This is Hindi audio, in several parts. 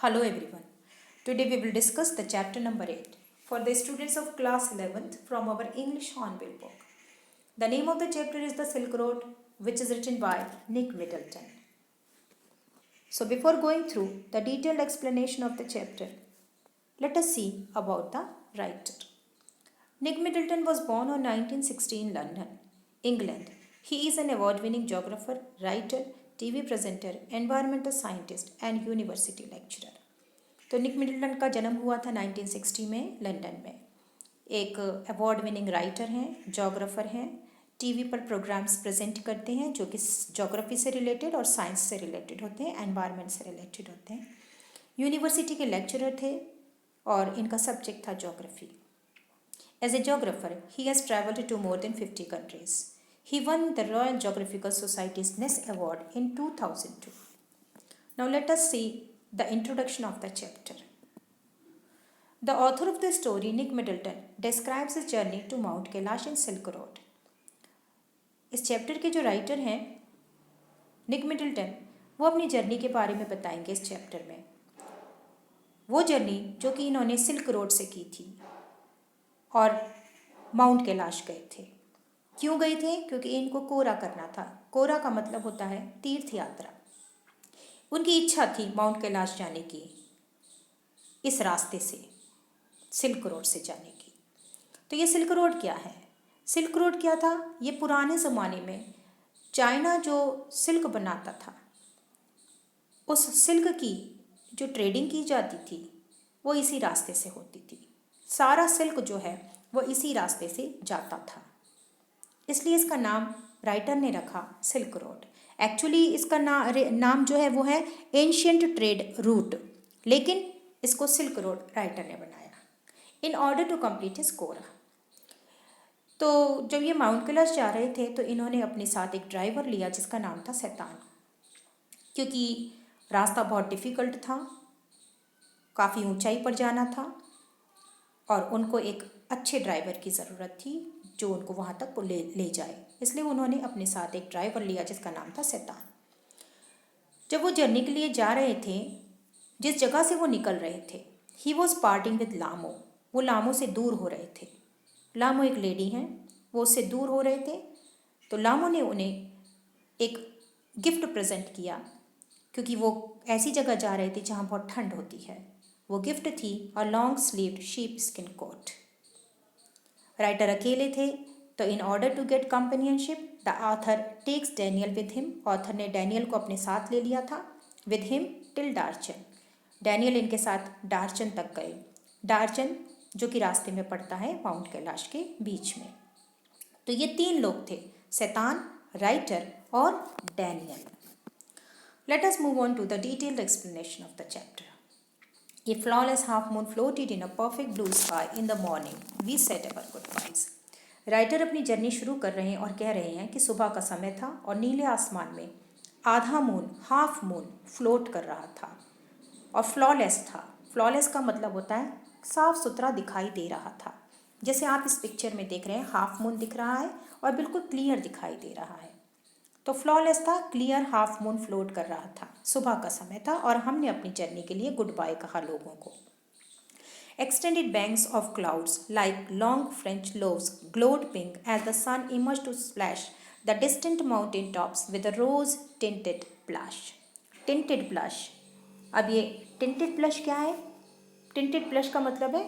Hello everyone. Today we will discuss the chapter number 8 for the students of class 11th from our English Hornbill book. The name of the chapter is The Silk Road, which is written by Nick Middleton. So before going through the detailed explanation of the chapter, let us see about the writer. Nick Middleton was born on 1960 in London, England. He is an award-winning geographer, writer, TV presenter, environmental scientist and university lecturer. तो निक मिडल्टन का जन्म हुआ था 1960 में लंदन में। एक अवार्ड विनिंग राइटर हैं, जोग्राफर हैं, टीवी पर प्रोग्राम्स प्रेजेंट करते हैं जो कि जोग्राफी से रिलेटेड और साइंस से रिलेटेड होते हैं, एनवायरनमेंट से रिलेटेड होते हैं। यूनिवर्सिटी के लेक्चरर थे और इनका सब्जेक्ट था geography. As a geographer he has travelled to more than 50 countries. He won the Royal Geographical Society's Ness Award in 2002. Now let us see the introduction of the chapter. The author of the story, Nick Middleton, describes his journey to Mount Kailash and Silk Road. इस चैप्टर के जो राइटर हैं निक मिडल्टन, वो अपनी जर्नी के बारे में बताएंगे इस चैप्टर में। वो जर्नी जो कि इन्होंने सिल्क रोड से की थी और माउंट कैलाश गए थे। क्यों गए थे? क्योंकि इनको कोरा करना था। कोरा का मतलब होता है तीर्थ यात्रा। उनकी इच्छा थी माउंट कैलाश जाने की, इस रास्ते से, सिल्क रोड से जाने की। तो ये सिल्क रोड क्या है? सिल्क रोड क्या था? ये पुराने ज़माने में चाइना जो सिल्क बनाता था, उस सिल्क की जो ट्रेडिंग की जाती थी वो इसी रास्ते से होती थी। सारा सिल्क जो है वो इसी रास्ते से जाता था, इसलिए इसका नाम राइटर ने रखा सिल्क रोड। एक्चुअली इसका नाम जो है वो है एंशियंट ट्रेड रूट, लेकिन इसको सिल्क रोड राइटर ने बनाया in order to complete his kora. तो जब ये माउंट कैलाश जा रहे थे तो इन्होंने अपने साथ एक ड्राइवर लिया जिसका नाम था शैतान, क्योंकि रास्ता बहुत डिफ़िकल्ट था, काफ़ी ऊंचाई पर जाना था और उनको एक अच्छे ड्राइवर की ज़रूरत थी जो उनको वहाँ तक ले जाए। इसलिए उन्होंने अपने साथ एक ड्राइवर लिया जिसका नाम था शैतान। जब वो जर्नी के लिए जा रहे थे, जिस जगह से वो निकल रहे थे, ही वॉज पार्टिंग विद लामो। वो लामो से दूर हो रहे थे। लामो एक लेडी हैं, वो उससे दूर हो रहे थे। तो लामो ने उन्हें एक गिफ्ट प्रेजेंट किया, क्योंकि वो ऐसी जगह जा रहे थे जहाँ बहुत ठंड होती है। वो गिफ्ट थी a long sleeved sheepskin coat. Writer अकेले थे, तो in order to get companionship the author takes Daniel with him. Author ने डैनियल को अपने साथ ले लिया था, with him till Darchen. Daniel इनके साथ डार्चन तक गए। डार्चन जो कि रास्ते में पड़ता है माउंट कैलाश के बीच में। तो ये 3 लोग थे, शैतान, राइटर और Daniel. Let us move on to the detailed explanation of the chapter. A flawless half moon floated in a perfect blue sky in the morning. We said our goodbyes. Writer अपनी जर्नी शुरू कर रहे हैं और कह रहे हैं कि सुबह का समय था और नीले आसमान में आधा मून, हाफ मून फ्लोट कर रहा था और फ्लॉलेस था। फ्लॉलेस का मतलब होता है साफ सुथरा दिखाई दे रहा था। जैसे आप इस पिक्चर में देख रहे हैं, हाफ मून दिख रहा है और बिल्कुल क्लियर दिखाई दे रहा है। तो फ्लॉलेस था, क्लियर हाफ मून फ्लोट कर रहा था। सुबह का समय था और हमने अपनी जर्नी के लिए गुड बाय कहा लोगों को। Extended banks of clouds like long French loaves glowed pink as the sun emerged to splash the distant mountain tops with a rose tinted blush. Tinted blush. अब ये tinted blush क्या है? tinted blush का मतलब है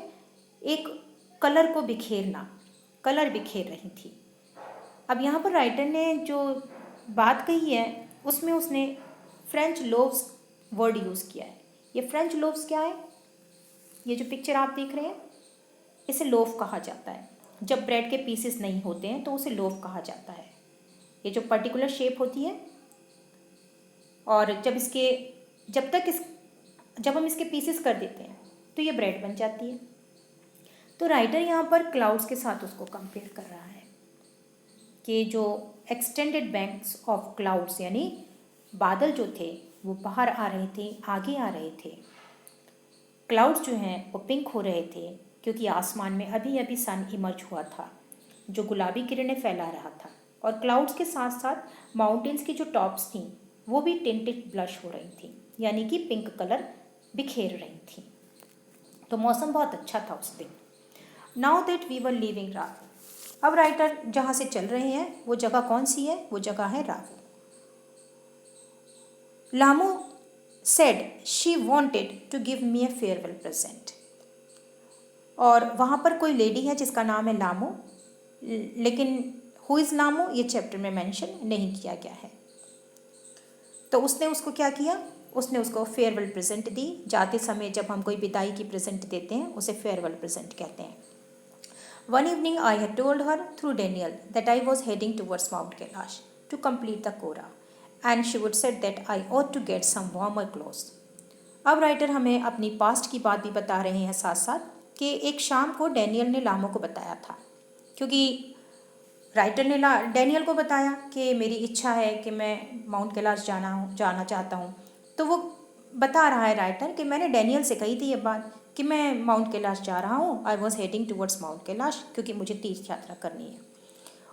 एक कलर को बिखेरना, कलर बिखेर रही थी। अब यहाँ पर राइटर ने जो बात कही है उसमें उसने फ्रेंच लोव्स वर्ड यूज़ किया है। ये फ्रेंच लोव्स क्या है? ये जो पिक्चर आप देख रहे हैं, इसे लोफ कहा जाता है। जब ब्रेड के पीसेस नहीं होते हैं तो उसे लोफ कहा जाता है। ये जो पर्टिकुलर शेप होती है और जब हम इसके पीसेस कर देते हैं तो ये ब्रेड बन जाती है। तो राइटर यहाँ पर क्लाउड्स के साथ उसको कंपेयर कर रहा है कि जो एक्सटेंडेड बैंक्स ऑफ क्लाउड्स यानी बादल जो थे वो बाहर आ रहे थे, आगे आ रहे थे। क्लाउड्स जो हैं वो पिंक हो रहे थे क्योंकि आसमान में अभी अभी सन इमर्ज हुआ था जो गुलाबी किरणें फैला रहा था। और क्लाउड्स के साथ साथ माउंटेन्स की जो टॉप्स थी वो भी टिंटेड ब्लश हो रही थी, यानी कि पिंक कलर बिखेर रही थी। तो मौसम बहुत अच्छा था उस दिन। Now that we were leaving Rawu, अब राइटर जहाँ से चल रहे हैं वो जगह कौन सी है? वो जगह है Rawu. Lamu said she wanted to give me a farewell present, और वहाँ पर कोई लेडी है जिसका नाम है लामू, लेकिन हु इज़ लामू ये चैप्टर में मेंशन नहीं किया गया है। तो उसने उसको क्या किया? उसने उसको फेयरवेल प्रेजेंट दी। जाते समय जब हम कोई विदाई की प्रेजेंट देते हैं उसे फेयरवेल प्रेजेंट कहते हैं। One evening I had told her through Daniel that I was heading towards Mount Kailash to complete the Kora, and she would said that I ought to get some warmer clothes. अब राइटर हमें अपनी पास्ट की बात भी बता रहे हैं साथ साथ कि एक शाम को डैनियल ने लामो को बताया था, क्योंकि राइटर ने डैनियल को बताया कि मेरी इच्छा है कि मैं माउंट कैलाश जाना चाहता हूँ। तो वो बता रहा है राइटर कि मैंने डैनियल से कही थी ये बात कि मैं माउंट कैलाश जा रहा हूँ, I was heading towards mount Kailash, क्योंकि मुझे तीर्थ यात्रा करनी है।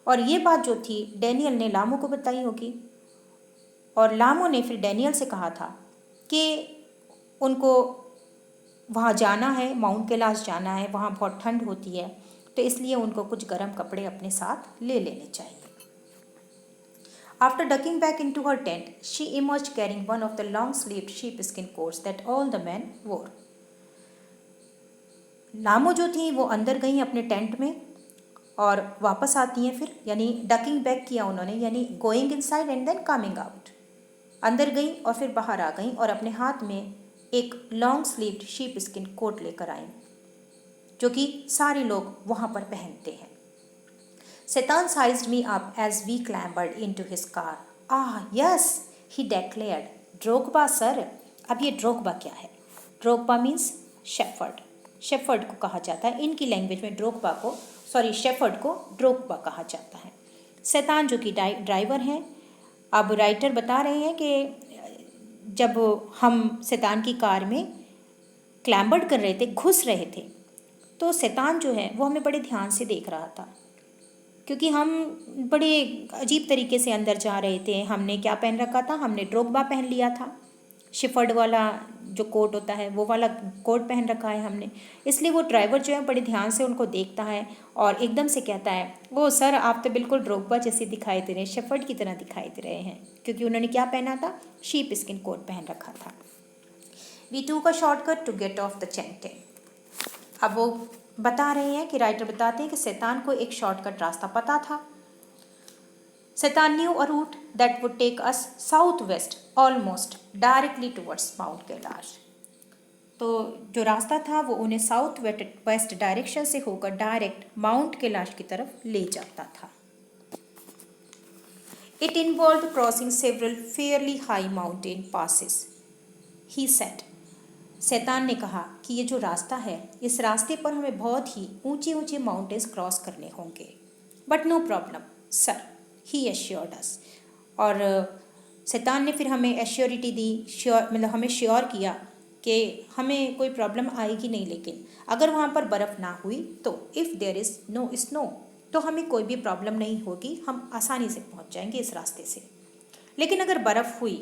और ये बात जो थी डैनियल ने लामो को बताई होगी, और लामो ने फिर डैनियल से कहा था कि उनको वहाँ जाना है, माउंट कैलाश जाना है, वहाँ बहुत ठंड होती है, तो इसलिए उनको कुछ गर्म कपड़े अपने साथ ले लेने चाहिए। After ducking back into her tent, she emerged carrying one of the long-sleeved sheepskin coats that all the men wore. लामो जो थी वो अंदर गई अपने टेंट में और वापस आती हैं फिर, यानी डकिंग बैक किया उन्होंने, यानी going inside and then coming out. अंदर गई और फिर बाहर आ गई और अपने हाथ में एक long sleeved sheepskin coat लेकर आई, जो कि सारे लोग वहाँ पर पहनते हैं। Satan sized me up as we clambered into his car. Ah, yes, he declared. Drogba sir. अब ये ड्रोगबा क्या है? ड्रोगबा मीन्स शेफर्ड। शेफर्ड को कहा जाता है, इनकी लैंग्वेज में शेफर्ड को ड्रोगबा कहा जाता है। शैतान जो कि ड्राइवर हैं। अब राइटर बता रहे हैं कि जब हम शैतान की कार में क्लैम्बर्ड कर रहे थे, घुस रहे थे, तो शैतान जो है वो हमें बड़े ध्यान से देख रहा था, क्योंकि हम बड़े अजीब तरीके से अंदर जा रहे थे। हमने क्या पहन रखा था? हमने ड्रोगबा पहन लिया था, शेफर्ड वाला जो कोट होता है वो वाला कोट पहन रखा है हमने। इसलिए वो ड्राइवर जो है बड़े ध्यान से उनको देखता है और एकदम से कहता है, ओ सर आप तो बिल्कुल ड्रोगबा जैसे दिखाई दे रहे हैं, शेफर्ड की तरह दिखाई दे रहे हैं, क्योंकि उन्होंने क्या पहना था? शीप स्किन कोट पहन रखा था। We took a shortcut to get off the chante. अब वो बता रहे हैं कि राइटर बताते हैं कि शैतान को एक शॉर्टकट रास्ता पता था। शैतान knew a route that would take us south west almost directly towards Mount Kailash. तो जो रास्ता था वो उन्हें साउथ वेस्ट डायरेक्शन से होकर डायरेक्ट माउंट कैलाश की तरफ ले जाता था। It involved crossing several fairly high mountain passes, he said. शैतान ने कहा कि ये जो रास्ता है, इस रास्ते पर हमें बहुत ही ऊंचे ऊंचे माउंटेन्स क्रॉस करने होंगे, but no problem sir, he assured us. और शैतान ने फिर हमें एश्योरिटी दी, मतलब हमें श्योर किया कि हमें कोई प्रॉब्लम आएगी नहीं, लेकिन अगर वहाँ पर बर्फ़ ना हुई तो if there is no snow, तो हमें कोई भी प्रॉब्लम नहीं होगी, हम आसानी से पहुँच जाएंगे इस रास्ते से। लेकिन अगर बर्फ़ हुई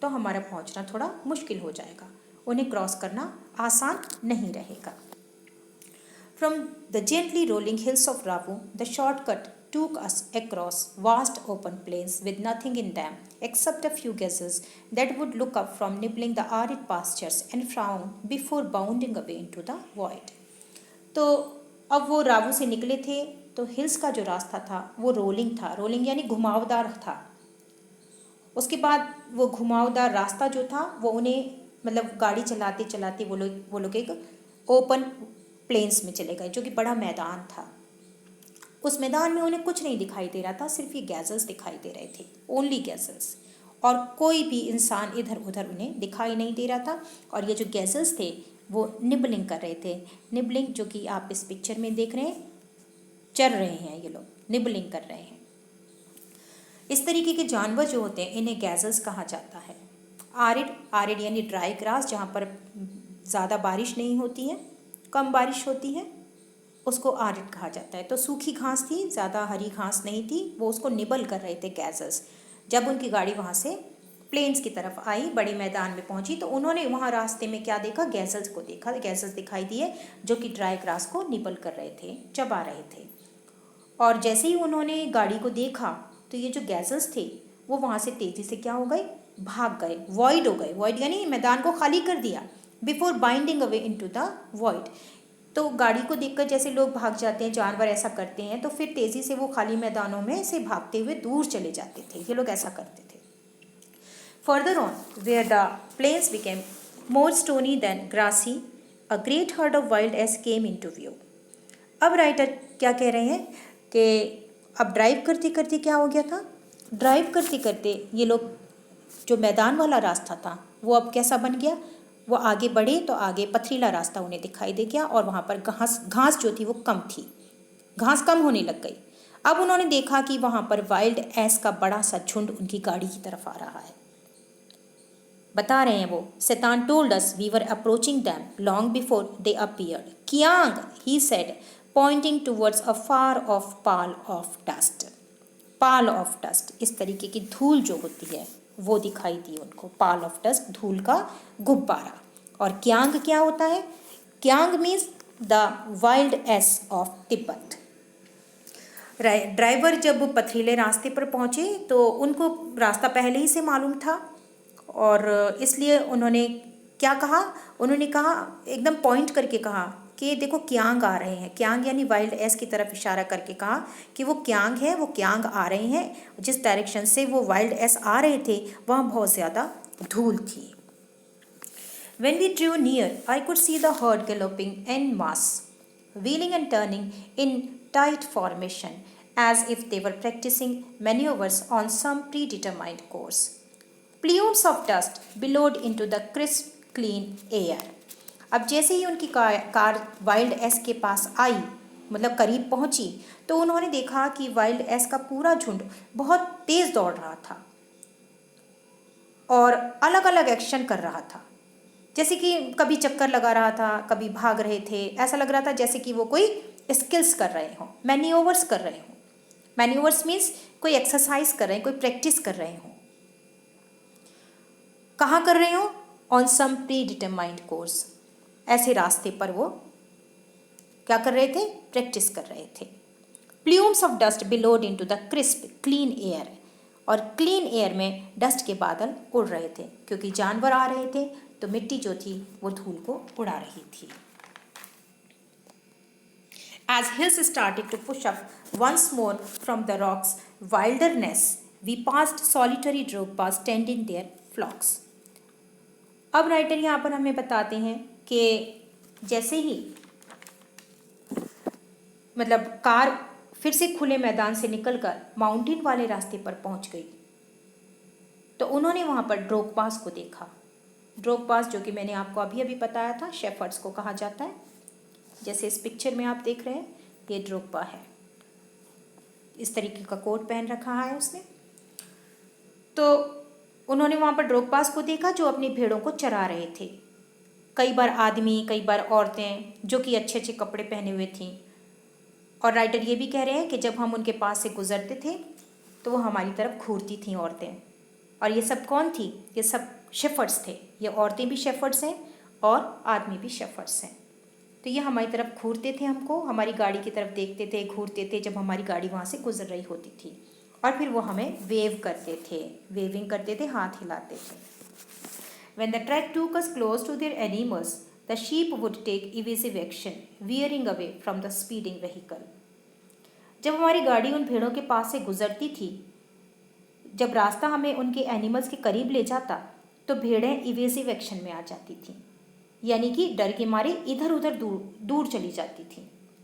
तो हमारा पहुँचना थोड़ा मुश्किल हो जाएगा, उन्हें क्रॉस करना आसान नहीं रहेगा। From the gently rolling hills of Ravu, the shortcut took us across vast open plains with nothing in them except a few gazelles that would look up from nibbling the arid pastures and frown before bounding away into the void. तो अब वो रावू से निकले थे, तो हिल्स का जो रास्ता था वो रोलिंग था, रोलिंग यानी घुमावदार था। उसके बाद वो घुमावदार रास्ता जो था वो उन्हें, मतलब गाड़ी चलाते चलाते वो लोग एक ओपन प्लेन्स में चले गए, जो कि बड़ा मैदान था। उस मैदान में उन्हें कुछ नहीं दिखाई दे रहा था, सिर्फ ये गैजल्स दिखाई दे रहे थे, ओनली गैजल्स, और कोई भी इंसान इधर उधर उन्हें दिखाई नहीं दे रहा था। और ये जो गैजल्स थे वो निबलिंग कर रहे थे। निबलिंग जो कि आप इस पिक्चर में देख रहे हैं, चर रहे हैं, ये लोग निबलिंग कर रहे हैं। इस तरीके के जानवर जो होते हैं इन्हें गैजल्स कहा जाता है। आरिड यानी ड्राई ग्रास, जहाँ पर ज़्यादा बारिश नहीं होती है, कम बारिश होती है, उसको आरिड कहा जाता है। तो सूखी घास थी, ज़्यादा हरी घास नहीं थी, वो उसको निबल कर रहे थे गैजल्स, जब उनकी गाड़ी वहाँ से प्लेन्स की तरफ आई, बड़े मैदान में पहुंची, तो उन्होंने वहाँ रास्ते में क्या देखा, गैजल्स को देखा। गैजल्स दिखाई दिए जो कि ड्राई ग्रास को निबल कर रहे थे, चबा रहे थे। और जैसे ही उन्होंने गाड़ी को देखा तो ये जो गैजल्स थे वो वहाँ से तेज़ी से क्या हो गए, भाग गए, वॉइड हो गए। वॉइड यानी मैदान को खाली कर दिया, before binding away into the void. तो गाड़ी को देखकर जैसे लोग भाग जाते हैं, जानवर ऐसा करते हैं, तो फिर तेज़ी से वो खाली मैदानों में से भागते हुए दूर चले जाते थे। ये लोग ऐसा करते थे। Further on where the plains became more stony than grassy, a great herd of wild asses came into view. अब राइटर क्या कह रहे हैं कि अब ड्राइव करते करते क्या हो गया था, ड्राइव करते करते ये लोग, जो मैदान वाला रास्ता था वो अब कैसा बन गया, वो आगे बढ़े तो आगे पथरीला रास्ता उन्हें दिखाई दे गया और वहाँ पर घास जो थी वो कम थी, घास कम होने लग गई। अब उन्होंने देखा कि वहाँ पर वाइल्ड एस का बड़ा सा झुंड उनकी गाड़ी की तरफ आ रहा है। बता रहे हैं वो, शैतान told us we were approaching them long before they appeared. Kiang, he said, pointing towards a far off pall of dust. Pall of dust, इस तरीके की धूल जो होती है वो दिखाई दी उनको। पाल ऑफ डस्ट, धूल का गुब्बारा। और क्यांग क्या होता है, Kiang means the wild ass of Tibet. Driver जब पथरीले रास्ते पर पहुंचे तो उनको रास्ता पहले ही से मालूम था और इसलिए उन्होंने क्या कहा, उन्होंने कहा, एकदम पॉइंट करके कहा कि देखो क्यांग आ रहे हैं। क्यांग यानी वाइल्ड एस की तरफ इशारा करके कहा कि वो क्यांग है, वो क्यांग आ रहे हैं। जिस डायरेक्शन से वो वाइल्ड एस आ रहे थे वहाँ बहुत ज़्यादा धूल थी। When we drew near, I could see the herd galloping en masse, wheeling and turning in tight formation, as if they were practicing maneuvers on some predetermined course. Plumes of dust billowed into the crisp, clean air. अब जैसे ही उनकी कार वाइल्ड एस के पास आई, मतलब करीब पहुंची, तो उन्होंने देखा कि वाइल्ड एस का पूरा झुंड बहुत तेज़ दौड़ रहा था और अलग अलग एक्शन कर रहा था। जैसे कि कभी चक्कर लगा रहा था, कभी भाग रहे थे, ऐसा लग रहा था जैसे कि वो कोई स्किल्स कर रहे हों, मैन्यूवर्स कर रहे हों। मैन्यूवर्स मीन्स कोई एक्सरसाइज कर रहे हैं, कोई प्रैक्टिस कर रहे हों। कहाँ कर रहे हों, on some predetermined course, ऐसे रास्ते पर वो क्या कर रहे थे, प्रैक्टिस कर रहे थे। Plumes of dust billowed into the crisp clean air, और क्लीन एयर में डस्ट के बादल उड़ रहे थे क्योंकि जानवर आ रहे थे तो मिट्टी जो थी वो धूल को उड़ा रही थी। As hills started to push up once more from the rocks' wilderness, we passed solitary drogpas tending their flocks. अब राइटर यहाँ पर हमें बताते हैं कि जैसे ही मतलब कार फिर से खुले मैदान से निकलकर माउंटेन वाले रास्ते पर पहुँच गई तो उन्होंने वहाँ पर ड्रोगपास को देखा। ड्रोगपास जो कि मैंने आपको अभी अभी बताया था, शेफर्ड्स को कहा जाता है। जैसे इस पिक्चर में आप देख रहे हैं, ये ड्रोगपा है, इस तरीके का कोट पहन रखा है उसने। तो उन्होंने वहाँ पर ड्रोगपास को देखा जो अपनी भेड़ों को चरा रहे थे। कई बार आदमी, कई बार औरतें जो कि अच्छे अच्छे कपड़े पहने हुए थीं। और राइटर ये भी कह रहे हैं कि जब हम उनके पास से गुजरते थे तो वो हमारी तरफ घूरती थीं औरतें। और ये सब कौन थी, ये सब शेफर्ड्स थे। ये औरतें भी शेफर्ड्स हैं और आदमी भी शेफर्ड्स हैं। तो ये हमारी तरफ घूरते थे, हमको हमारी गाड़ी की तरफ देखते थे, घूरते थे जब हमारी गाड़ी वहाँ से गुजर रही होती थी। और फिर वो हमें वेव करते थे, वेविंग करते थे, हाथ हिलाते थे। When the track took us close to their animals, the sheep would take evasive action, veering away from the speeding vehicle. जब हमारी गाड़ी उन भेड़ों के पास से गुजरती थी, जब रास्ता हमें उनके एनिमल्स के करीब ले जाता तो भेड़ें इवेसिव एक्शन में आ जाती थीं, यानी कि डर के मारे इधर उधर दूर चली जाती थीं।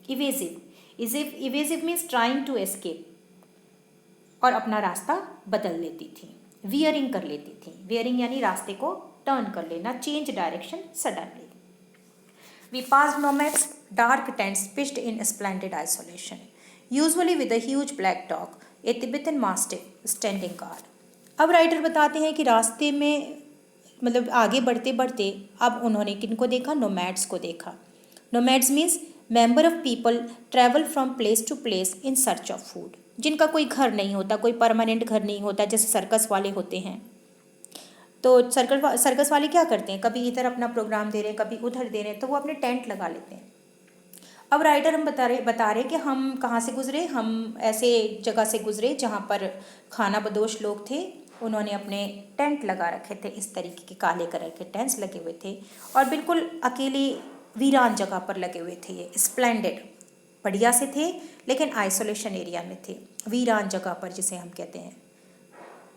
Evasive means trying to escape, और अपना रास्ता बदल लेती थी, वियरिंग कर लेती थी। वियरिंग यानी रास्ते को टर्न कर लेना, change direction suddenly. We passed nomads, dark tents pitched in splendid isolation, usually with a huge black dog, a Tibetan mastiff standing guard. अब राइटर बताते हैं कि रास्ते में मतलब आगे बढ़ते बढ़ते अब उन्होंने किनको देखा, नोमैड्स को देखा। Nomads means member of people travel from place to place in search of food, जिनका कोई घर नहीं होता, कोई परमानेंट घर नहीं होता, जैसे सर्कस वाले होते हैं। तो सर्कस वाले क्या करते हैं, कभी इधर अपना प्रोग्राम दे रहे हैं, कभी उधर दे रहे हैं, तो वो अपने टेंट लगा लेते हैं। अब राइटर हम बता रहे कि हम कहाँ से गुजरे, हम ऐसे जगह से गुजरे जहाँ पर खाना बदोश लोग थे, उन्होंने अपने टेंट लगा रखे थे, इस तरीके के काले कलर के टेंट्स लगे हुए थे और बिल्कुल अकेली वीरान जगह पर लगे हुए थे। ये स्प्लेंडेड बढ़िया से थे लेकिन आइसोलेशन एरिया में थे, वीरान जगह पर जिसे हम कहते हैं,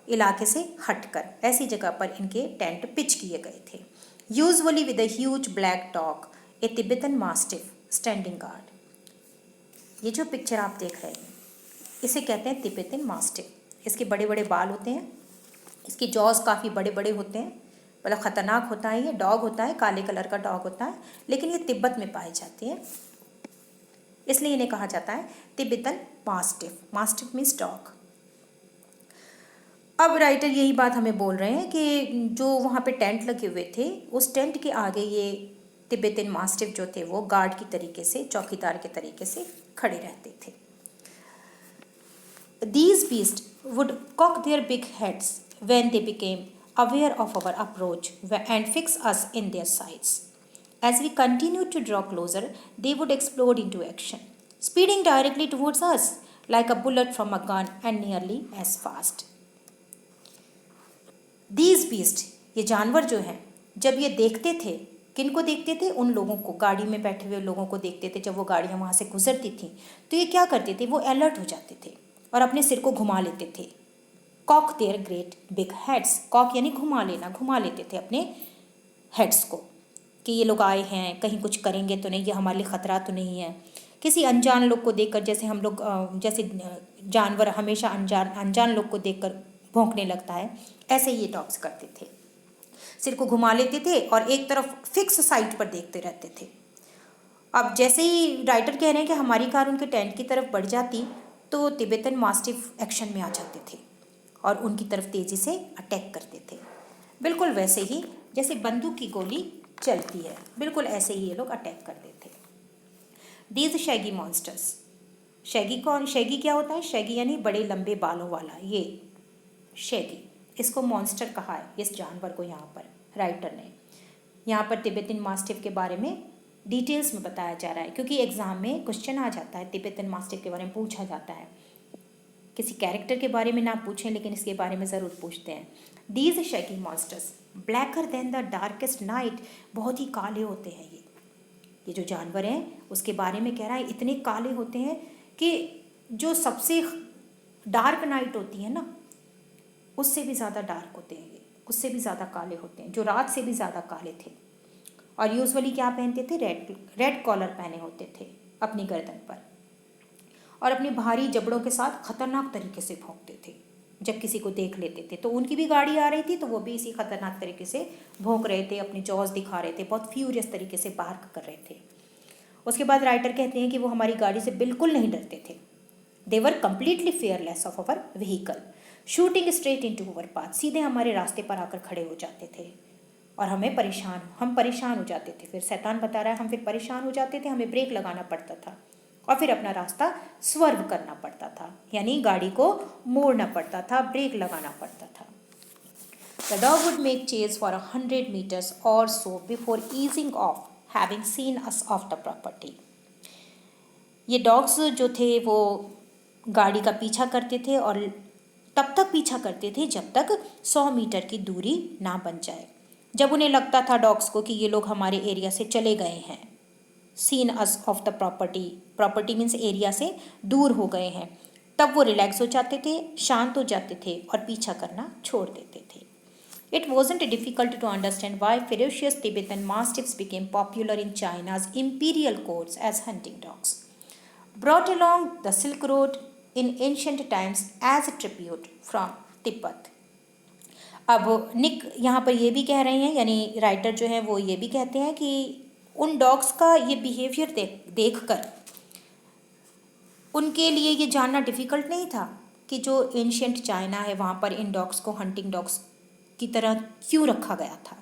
इलाके से हटकर ऐसी जगह पर इनके टेंट पिच किए गए थे। Usually with a huge black dog, a Tibetan mastiff standing guard. ये जो पिक्चर आप देख रहे हैं इसे कहते हैं तिब्बतन मास्टिफ। इसके बड़े बड़े बाल होते हैं, इसके जॉज काफ़ी बड़े बड़े होते हैं, मतलब ख़तरनाक होता है। ये डॉग होता है, काले कलर का डॉग होता है, लेकिन ये तिब्बत में पाए जाते हैं, इसलिए इन्हें कहा जाता है Tibetan mastiff. Mastiff means dog. अब राइटर यही बात हमें बोल रहे हैं कि जो वहाँ पे टेंट लगे हुए थे, उस टेंट के आगे ये तिब्बतन मास्टिफ जो थे वो गार्ड की तरीके से, चौकीदार के तरीके से खड़े रहते थे। These beasts would cock their big heads when they became aware of our approach and fix us in their sights. As we continued to draw closer, they would explode into action, speeding directly towards us like a bullet from a gun and nearly as fast. These beasts, ये जानवर जो हैं, जब ये देखते थे, किनको देखते थे, उन लोगों को, गाड़ी में बैठे हुए लोगों को देखते थे। जब वो गाड़ियाँ वहाँ से गुजरती थी तो ये क्या करते थे, वो अलर्ट हो जाते थे और अपने सिर को घुमा लेते थे। Cock their great big heads, cock यानी घुमा लेना, घुमा लेते थे अपने हेड्स को कि ये लोग आए हैं, कहीं कुछ करेंगे तो नहीं, ये हमारे लिए ख़तरा तो नहीं है। किसी अनजान लोग को देखकर, जैसे हम लोग जैसे जानवर हमेशा अनजान लोग को देखकर भौंकने लगता है, ऐसे ये डॉग्स करते थे। सिर को घुमा लेते थे और एक तरफ फिक्स साइट पर देखते रहते थे। अब जैसे ही राइटर कह रहे हैं कि हमारी कार उनके टेंट की तरफ बढ़ जाती तो तिब्बतन मास्टिफ एक्शन में आ जाते थे और उनकी तरफ तेज़ी से अटैक करते थे। बिल्कुल वैसे ही जैसे बंदूक की गोली चलती है, बिल्कुल ऐसे ही ये लोग अटैक करते थे। दीज शैगी मॉन्स्टर्स, शैगी क्या होता है, शैगी यानी बड़े लंबे बालों वाला, ये शैगी, इसको मॉन्स्टर कहा है इस जानवर को। यहाँ पर राइटर ने यहाँ पर तिब्बतन मास्टिफ के बारे में डिटेल्स में बताया जा रहा है, क्योंकि एग्ज़ाम में क्वेश्चन आ जाता है, तिब्बतन मास्टिफ के बारे में पूछा जाता है। किसी कैरेक्टर के बारे में ना पूछें लेकिन इसके बारे में ज़रूर पूछते हैं। These shaggy monsters blacker than the darkest night, बहुत ही काले होते हैं ये जो जानवर हैं, उसके बारे में कह रहा है इतने काले होते हैं कि जो सबसे डार्क नाइट होती है ना, उससे भी ज़्यादा डार्क होते हैं ये, उससे भी ज़्यादा काले होते हैं, जो रात से भी ज़्यादा काले थे। और यूजुअली क्या पहनते थे, रेड कॉलर पहने होते थे अपनी गर्दन पर, और अपने भारी जबड़ों के साथ खतरनाक तरीके से भौंकते थे। जब किसी को देख लेते थे तो उनकी भी गाड़ी आ रही थी तो वो भी इसी खतरनाक तरीके से भौंक रहे थे, अपनी जॉज दिखा रहे थे, बहुत फ्यूरियस तरीके से बार्क कर रहे थे। उसके बाद राइटर कहते हैं कि वो हमारी गाड़ी से बिल्कुल नहीं डरते थे। They were completely fearless of our vehicle, shooting straight into our path, सीधे हमारे रास्ते पर आकर खड़े हो जाते थे और हम परेशान हो जाते थे। फिर शैतान बता रहा है, हम फिर परेशान हो जाते थे, हमें ब्रेक लगाना पड़ता था और फिर अपना रास्ता स्वर्व करना पड़ता था, यानी गाड़ी को मोड़ना पड़ता था, ब्रेक लगाना पड़ता था। The dog would make chase for 100 meters और so before easing of having scene us off the property. ये डॉग्स जो थे वो गाड़ी का पीछा करते थे और तब तक पीछा करते थे जब तक 100 मीटर की दूरी ना बन जाए। जब उन्हें लगता था डॉग्स को कि ये लोग हमारे एरिया से चले गए हैं, seen us off the property means area से दूर हो गए हैं, तब वो रिलैक्स हो जाते थे, शांत हो जाते थे और पीछा करना छोड़ देते थे। It wasn't difficult to understand why ferocious Tibetan mastiffs became popular in China's imperial courts as hunting dogs, brought along the Silk Road in ancient times as a tribute from Tibet. अब निक यहाँ पर ये भी कह रहे हैं, यानी राइटर जो है वो ये भी कहते हैं कि उन डॉग्स का ये बिहेवियर देखकर उनके लिए ये जानना डिफ़िकल्ट नहीं था कि जो एंशियंट चाइना है वहाँ पर इन डॉग्स को हंटिंग डॉग्स की तरह क्यों रखा गया था,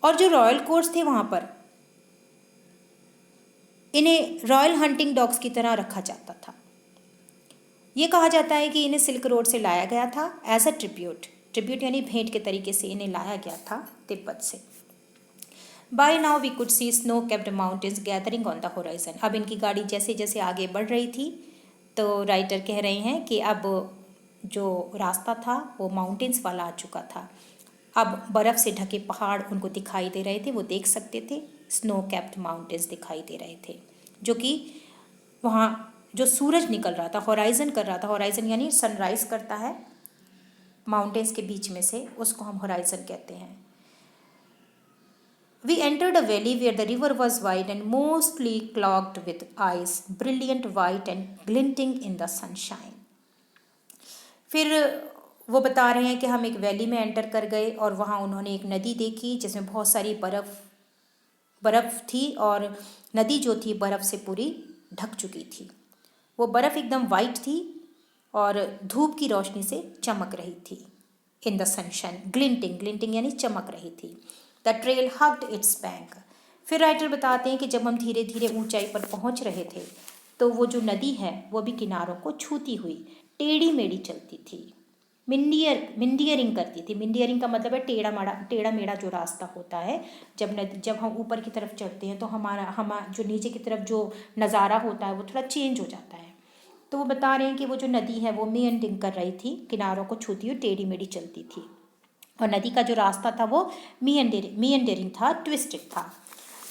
और जो रॉयल कोर्ट्स थे वहाँ पर इन्हें रॉयल हंटिंग डॉग्स की तरह रखा जाता था। ये कहा जाता है कि इन्हें सिल्क रोड से लाया गया था एज अ ट्रिब्यूट, ट्रिब्यूट यानी भेंट के तरीके से इन्हें लाया गया था तिब्बत से। By now we could see snow capped mountains gathering on the horizon. अब इनकी गाड़ी जैसे जैसे आगे बढ़ रही थी तो राइटर कह रहे हैं कि अब जो रास्ता था वो माउंटेन्स वाला आ चुका था। अब बर्फ़ से ढके पहाड़ उनको दिखाई दे रहे थे, वो देख सकते थे। स्नो कैप्ड माउंटेन्स दिखाई दे रहे थे, जो कि वहाँ जो सूरज निकल रहा था, होराइजन कर रहा था। होराइजन यानी सनराइज करता है माउंटेन्स के बीच में से, उसको हम होराइजन कहते हैं। We entered a valley where the river was wide and mostly clogged with ice, brilliant white and glinting in the sunshine. फिर वो बता रहे हैं कि हम एक वैली में एंटर कर गए और वहाँ उन्होंने एक नदी देखी जिसमें बहुत सारी बर्फ़ थी और नदी जो थी बर्फ़ से पूरी ढक चुकी थी। वो बर्फ़ एकदम वाइट थी और धूप की रोशनी से चमक रही थी। इन द सनशाइन, ग्लिंटिंग यानी चमक रही थी। The trail hugged it's bank. फिर राइटर बताते हैं कि जब हम धीरे धीरे ऊंचाई पर पहुंच रहे थे तो वो जो नदी है वो भी किनारों को छूती हुई टेढ़ी मेढ़ी चलती थी, मिंडियरिंग करती थी। मिंडियरिंग का मतलब है टेढ़ा मेढ़ा जो रास्ता होता है। जब हम ऊपर की तरफ चढ़ते हैं तो हमारा जो नीचे की तरफ जो नज़ारा होता है वो थोड़ा चेंज हो जाता है। तो वो बता रहे हैं कि वो जो नदी है वो मियंडिंग कर रही थी, किनारों को छूती हुई टेढ़ी मेढ़ी चलती थी और नदी का जो रास्ता था वो मियंडरिंग था, ट्विस्टेड था।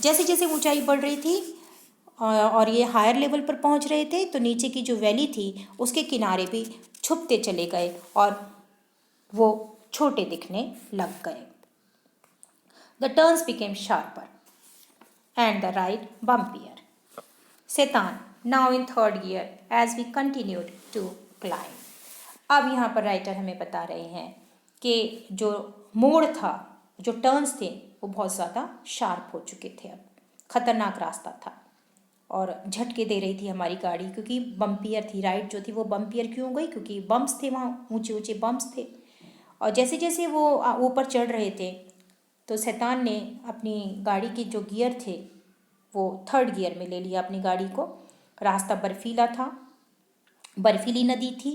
जैसे जैसे ऊंचाई बढ़ रही थी और ये हायर लेवल पर पहुंच रहे थे तो नीचे की जो वैली थी उसके किनारे भी छुपते चले गए और वो छोटे दिखने लग गए। The turns became sharper and the ride bumpier. Shaitan now in third gear as we continued to climb. अब यहाँ पर राइटर हमें बता रहे हैं कि जो मोड़ था, जो टर्न्स थे वो बहुत ज़्यादा शार्प हो चुके थे। अब ख़तरनाक रास्ता था और झटके दे रही थी हमारी गाड़ी, क्योंकि बम्पियर थी। राइड जो थी वो बम्पियर क्यों हो गई? क्योंकि बम्प्स थे, वहाँ ऊंचे ऊंचे बम्प्स थे। और जैसे जैसे वो ऊपर चढ़ रहे थे तो शैतान ने अपनी गाड़ी के जो गियर थे वो थर्ड गियर में ले लिया अपनी गाड़ी को। रास्ता बर्फीला था, बर्फीली नदी थी।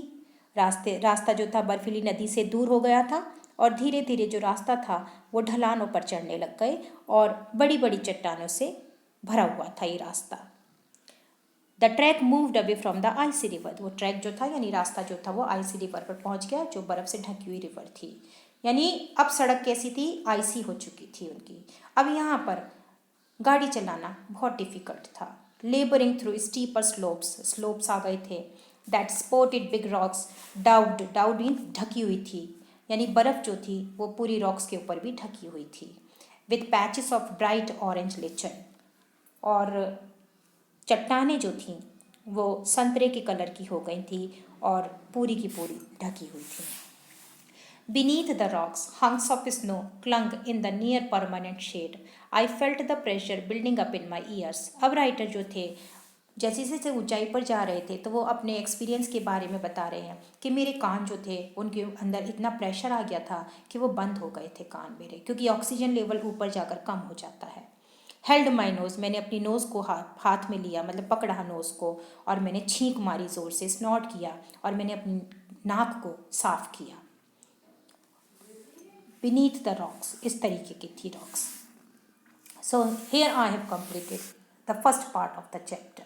रास्ता जो था बर्फीली नदी से दूर हो गया था और धीरे धीरे जो रास्ता था वो ढलानों पर चढ़ने लग गए और बड़ी बड़ी चट्टानों से भरा हुआ था ये रास्ता। The track moved away from the icy river. वो ट्रैक जो था यानी रास्ता जो था वो आइसी रिवर पर पहुंच गया, जो बर्फ़ से ढकी हुई रिवर थी। यानी अब सड़क कैसी थी? आइसी हो चुकी थी उनकी। अब यहाँ पर गाड़ी चलाना बहुत डिफ़िकल्ट था। लेबरिंग थ्रू स्टीपर स्लोप्स आ गए थे। दैट स्पोर्टेड बिग रॉक्स डाउड मीन ढकी हुई थी, यानी बर्फ़ जो थी वो पूरी रॉक्स के ऊपर भी ढकी हुई थी। With patches of bright orange lichen, और चट्टानें जो थीं वो संतरे के कलर की हो गई थी और पूरी की पूरी ढकी हुई थी। Beneath the rocks, hunks of snow clung in the near permanent shade. I felt the pressure building up in my ears. अब राइटर जो थे जैसे जैसे ऊंचाई पर जा रहे थे तो वो अपने एक्सपीरियंस के बारे में बता रहे हैं कि मेरे कान जो थे उनके अंदर इतना प्रेशर आ गया था कि वो बंद हो गए थे कान मेरे, क्योंकि ऑक्सीजन लेवल ऊपर जाकर कम हो जाता है। हेल्ड माई नोज़, मैंने अपनी नोज़ को हाथ में लिया, मतलब पकड़ा नोज़ को, और मैंने छींक मारी ज़ोर से, स्नॉट किया और मैंने अपनी नाक को साफ किया। Beneath the rocks, इस तरीके की थी rocks. So here I have completed the first part of the chapter.